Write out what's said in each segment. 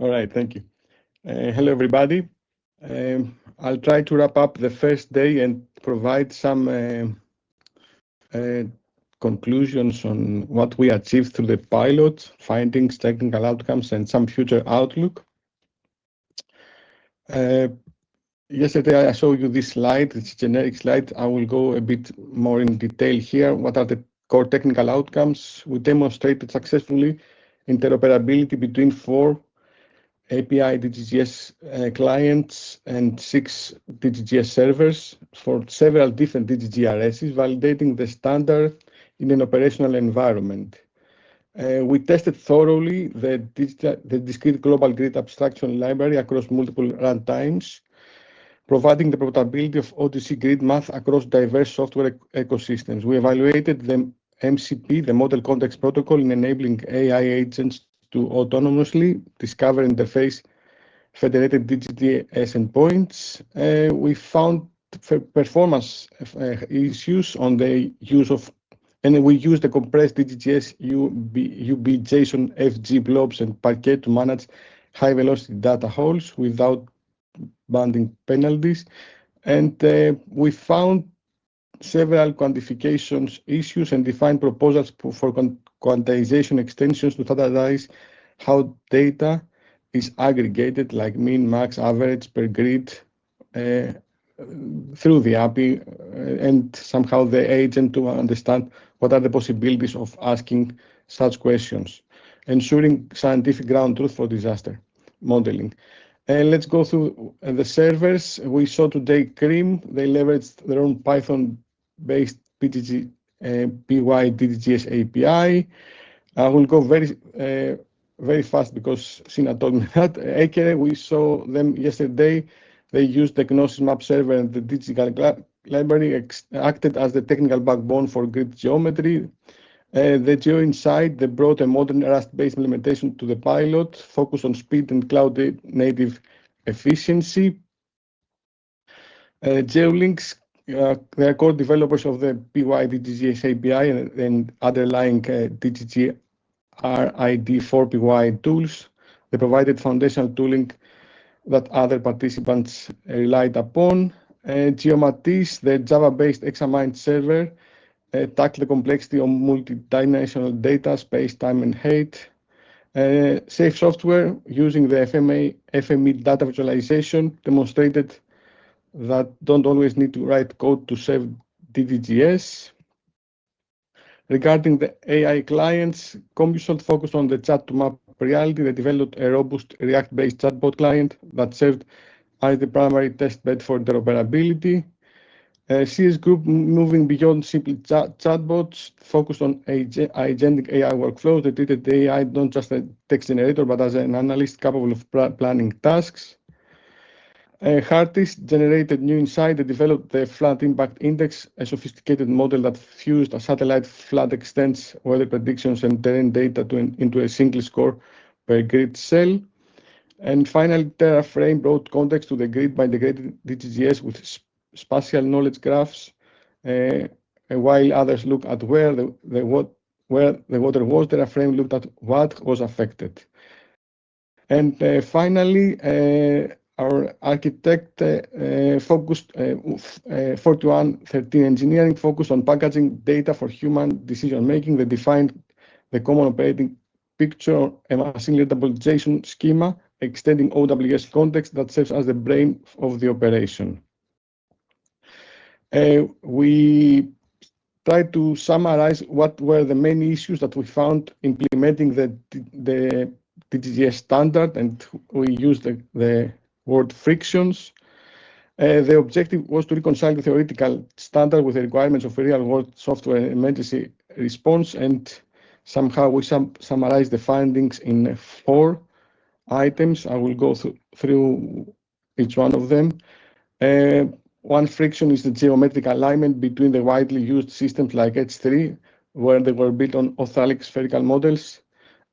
All right, thank you. Hello, everybody. I'll try to wrap up the first day and provide some conclusions on what we achieved through the pilot, findings, technical outcomes, and some future outlook. Yesterday, I showed you this slide. It's a generic slide. I will go a bit more in detail here. What are the core technical outcomes? We demonstrated successfully interoperability between 4 API-DGGS clients and 6 DGGS servers for several different DGGRSs, validating the standard in an operational environment. We tested thoroughly the discrete global grid abstraction library across multiple runtimes, providing the portability of ODC grid math across diverse software ecosystems. We evaluated the MCP, the Model Context Protocol, in enabling AI agents to autonomously discover interface federated DGGS endpoints. We found performance issues on the use of, and we used the compressed DGGS UB-JSON FG blobs and Parquet to manage high-velocity data holes without banding penalties. And we found several quantifications issues and defined proposals for quantization extensions to standardize how data is aggregated, like mean, max, average per grid, through the API, and somehow the agent to understand what are the possibilities of asking such questions, ensuring scientific ground truth for disaster modeling. Let's go through the servers. We saw today CREAM. They leveraged their own Python-based PY DGGS API. I will go very fast because Sina told me that. Ekere, we saw them yesterday. They used the Gnosis map server and the digital library acted as the technical backbone for grid geometry. The GeoInsight, they brought a modern Rust-based implementation to the pilot, focused on speed and cloud-native efficiency. GeoLinks, they are core developers of the PY DGGS API and underlying DGG RID4PY tools. They provided foundational tooling that other participants relied upon. Geomatis, the Java-based Examine server, tackle the complexity of multidimensional data, space, time, and height. Safe software, using the FME data visualization, demonstrated that don't always need to write code to save DGGS. Regarding the AI clients, Compusol focused on the chat-to-map reality. They developed a robust React-based chatbot client that served as the primary test bed for interoperability. CS Group, moving beyond simple chatbots, focused on agentic AI workflows. They treated the AI not just a text generator, but as an analyst capable of planning tasks. Hartis generated new insight. They developed the Flood Impact Index, a sophisticated model that fused a satellite flood extents, weather predictions, and terrain data into a single score per grid cell. And finally, TerraFrame brought context to the grid by integrating DGGS with spatial knowledge graphs, while others look at where the water was. TerraFrame looked at what was affected. And finally, our architect focused 4113 engineering focused on packaging data for human decision making. They defined the common operating picture, a machine-readable JSON schema, extending OWS context that serves as the brain of the operation. We tried to summarize what were the main issues that we found implementing the DGGS standard, and we used the word frictions. The objective was to reconcile the theoretical standard with the requirements of real-world software emergency response, and somehow we summarized the findings in 4 items. I will go through each one of them. One friction is the geometric alignment between the widely used systems like H3, where they were built on orthogonal spherical models,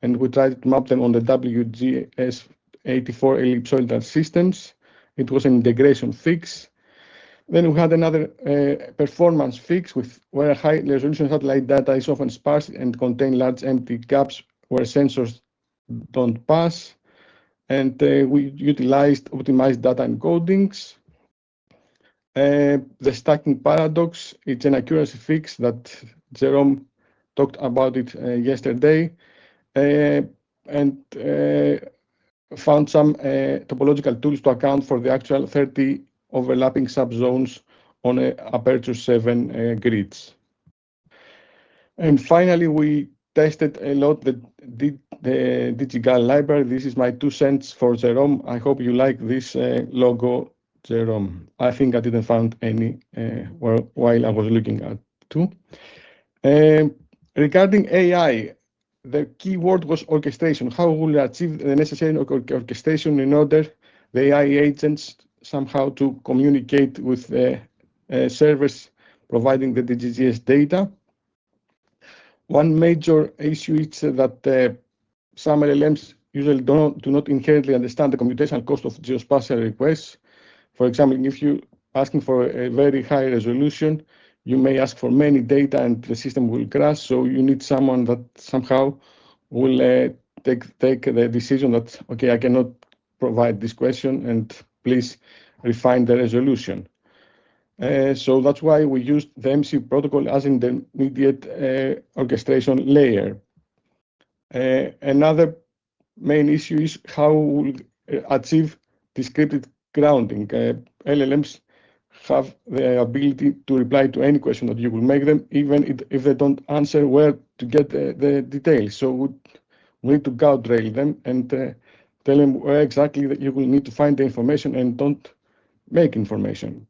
and we tried to map them on the WGS 84 ellipsoidal systems. It was an integration fix. Then we had another performance fix where high-resolution satellite data is often sparse and contain large empty gaps where sensors don't pass. and we utilized optimized data encodings. The stacking paradox, it's an accuracy fix that Jerome talked about it yesterday, and found some topological tools to account for the actual 30 overlapping subzones on aperture 7 grids. And finally, we tested a lot the DGGAL library. This is my 2 cents for Jerome. I hope you like this logo, Jerome. I think I didn't find any while I was looking at too. Regarding AI, the key word was orchestration. How will we achieve the necessary orchestration in order the AI agents somehow to communicate with the servers providing the DGGS data? One major issue is that some LLMs usually do not inherently understand the computational cost of geospatial requests. For example, if you're asking for a very high resolution, you may ask for many data and the system will crash. So you need someone that somehow will take the decision that, okay, I cannot provide this question and please refine the resolution. So that's why we used the MC protocol as intermediate orchestration layer. Another main issue is how we achieve descriptive grounding. LLMs have the ability to reply to any question that you will make them, even if they don't answer where to get the details. So we need to guardrail them and tell them where exactly that you will need to find the information and don't make information.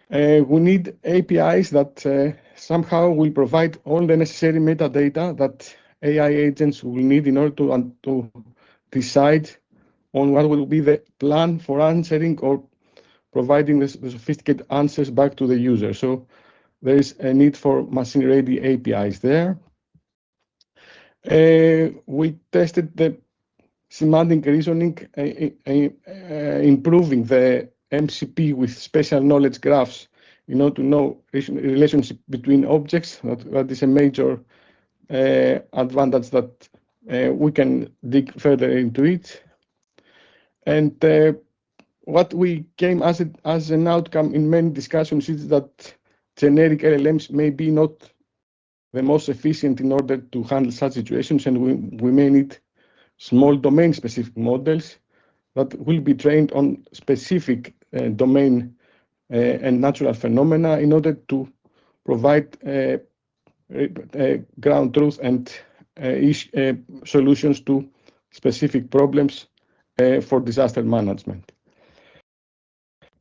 We need APIs that somehow will provide all the necessary metadata that AI agents will need in order to decide on what will be the plan for answering or providing the sophisticated answers back to the user. So there is a need for machine-ready APIs there. We tested the semantic reasoning, improving the MCP with special knowledge graphs, to know relationship between objects. That is a major advantage that we can dig further into it. And what we came as an outcome in many discussions is that generic LLMs may be not the most efficient in order to handle such situations, and we may need small domain-specific models that will be trained on specific domain and natural phenomena in order to provide ground truth and solutions to specific problems for disaster management.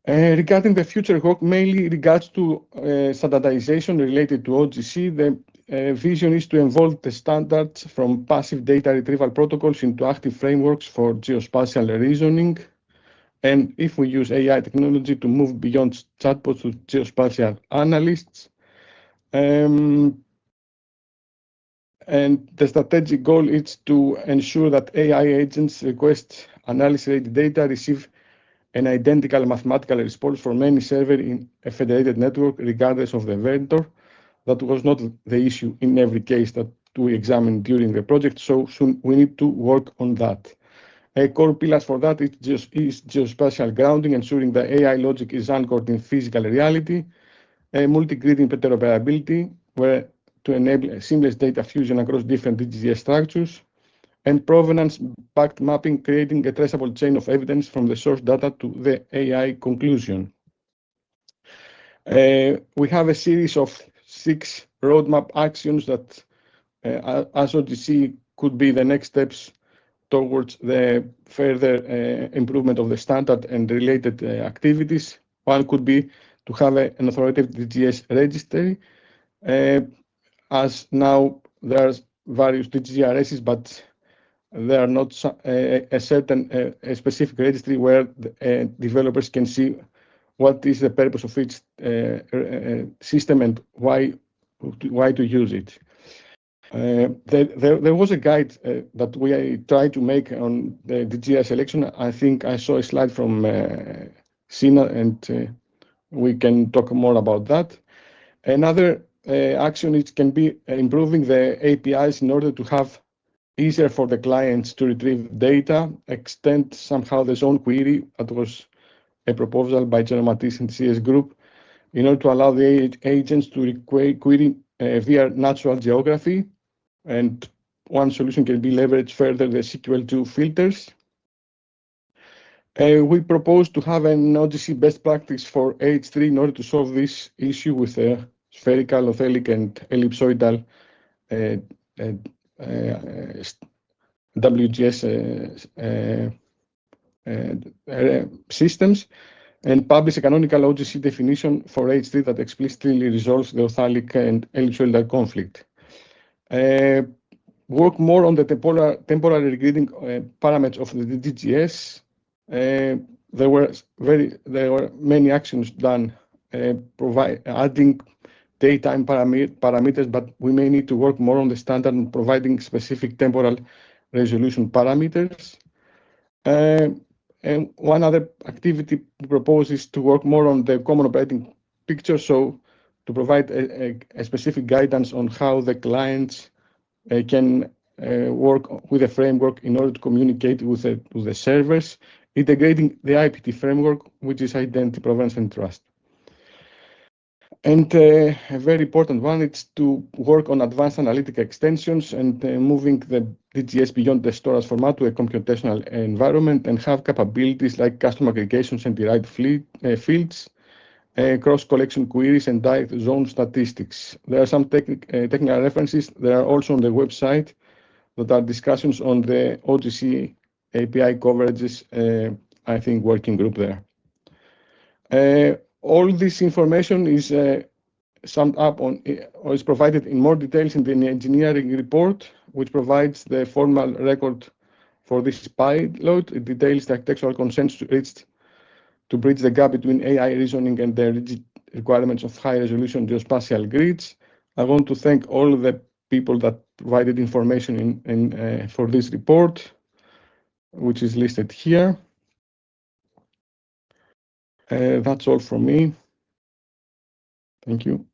Regarding the future work, mainly regards to standardization related to OGC, the vision is to evolve the standards from passive data retrieval protocols into active frameworks for geospatial reasoning. And if we use AI technology to move beyond chatbots to geospatial analysts. And the strategic goal is to ensure that AI agents request analysis-ready data receive an identical mathematical response from any server in a federated network, regardless of the vendor. That was not the issue in every case that we examined during the project, so soon we need to work on that. A core pillars for that is geospatial grounding, ensuring the AI logic is anchored in physical reality, multi-grid interoperability, where to enable seamless data fusion across different DGGS structures, and provenance-backed mapping, creating a traceable chain of evidence from the source data to the AI conclusion. We have a series of 6 roadmap actions that, as OGC, could be the next steps towards the further improvement of the standard and related activities. One could be to have an authoritative DGGS registry, as now there's various DGGRSs, but there are not a certain specific registry where developers can see what is the purpose of each system and why to use it. There was a guide that we tried to make on the DGGS selection. I think I saw a slide from Sina, and we can talk more about that. Another action can be improving the APIs in order to have easier for the clients to retrieve data, extend somehow the zone query. That was a proposal by John Matisse and CS Group, in order to allow the agents to query via natural geography. And one solution can be leveraged further the SQL2 filters. We propose to have an OGC best practice for H3 in order to solve this issue with a spherical, othelic, and ellipsoidal WGS systems, and publish a canonical OGC definition for H3 that explicitly resolves the othelic and ellipsoidal conflict. Work more on the temporary grading parameters of the DGGS. There were many actions done adding daytime parameters, but we may need to work more on the standard and providing specific temporal resolution parameters. And one other activity we propose is to work more on the common operating picture, so to provide a specific guidance on how the clients can work with a framework in order to communicate with the servers, integrating the IPT framework, which is Identity, Provenance, and Trust. And a very important one is to work on advanced analytic extensions and moving the DGS beyond the storage format to a computational environment, and have capabilities like custom aggregations and derived fields, cross-collection queries, and direct zone statistics. There are some technical references. There are also on the website that are discussions on the OGC API coverages, I think, working group there. All this information is summed up on, or is provided in more details in the engineering report, which provides the formal record for this pilot. It details the architectural consensus reached to bridge the gap between AI reasoning and the rigid requirements of high-resolution geospatial grids. I want to thank all the people that provided information for this report, which is listed here. That's all from me. Thank you.